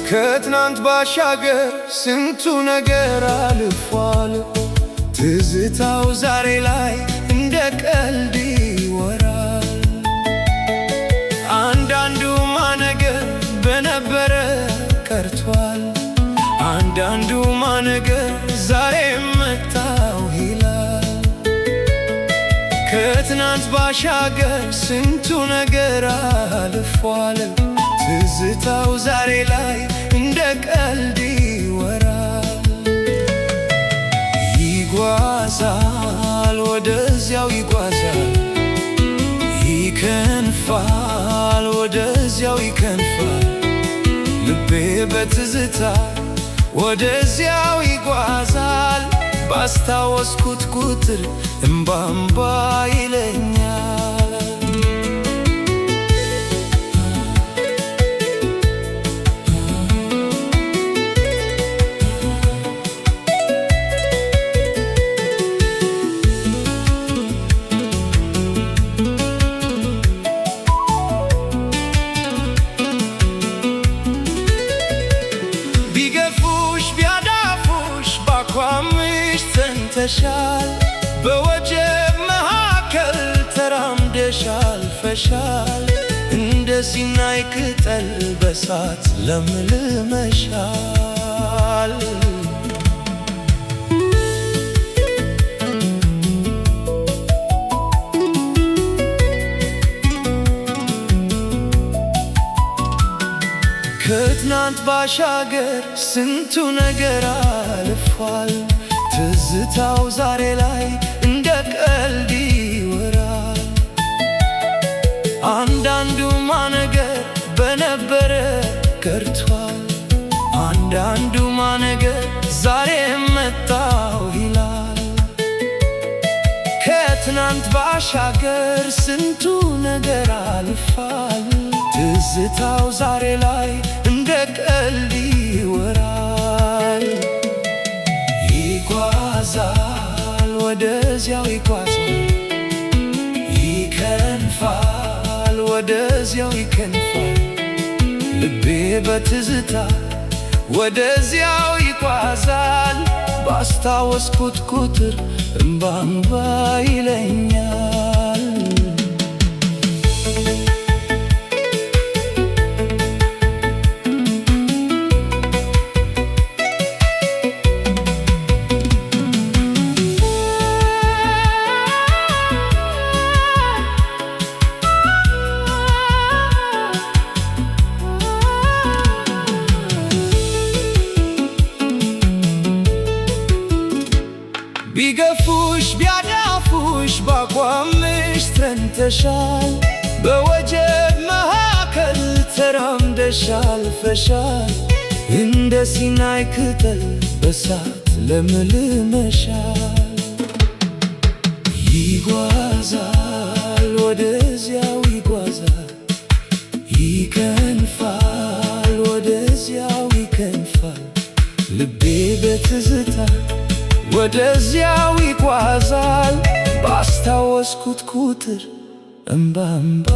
ከትናንት ባሻገር ስንቱ ነገር አልፏል። ትዝታው ዛሬ ላይ እንደ ቀልድ ይወራል። አንዳንዱማ ነገር በነበረ ቀርቷል። አንዳንዱማ ነገር ዛሬ መጣው ይላል። ከትናንት ባሻገር ስንቱ ነገር አልፏል። ትዝታው ዛሬ ላይ እንደ ቀልድ ይወራል። ይጓዛል ወደዚያው ይጓዛል፣ ይከንፋል ወደዚያው ይከንፋል። ልቤ በትዝታ ወደዚያው ይጓዛል። ባስታወስኩት ቁጥር እምባ እምባ ይለኛል። ባኳምሽ ጸንተሻል፣ በወጀብ መካከል ተራምደሽ አልፈሻል። እንደ ሲናይ ቅጠል በሳት ለምልመሻል። ከትናንት ባሻገር ስንቱ ነገር አልፏል። ትዝታው ዛሬ ላይ እንደ ቀልድ ይወራል። አንዳንዱማ ነገር በነበረ ቀርቷል። አንዳንዱማ ነገር ዛሬ መጣው ይላል። ከትናንት ባሻገር ስንቱ ነገር አልፏል። ትዝታው ዛሬ ላይ እንደ ቀልድ ይወራል። ይጓዛል ወደዚያው ይጓዛል፣ ይከንፋል ወደዚያው ይከንፋል። ልቤ በትዝታ ወደዚያው ይጓዛል። ባስታወስኩት ቁጥር እምባ እምባ ይለኛል። ቢገፉሽ ቢያዳፉሽ ባቋምሽ ጸንተሻል፣ በወጀብ መካከል ተራምደሽ አልፈሻል። እንደ ሲናይ ቅጠል በሳት ለምልመሻል። ይጓዛል ወደዚያው ይጓዛል፣ ይከንፋል ወደዚያው ይከንፋል። ልቤ በትዝታ ወደዚያው ይጓዛል። ባስታወስኩት ቁጥር እምባ እምባ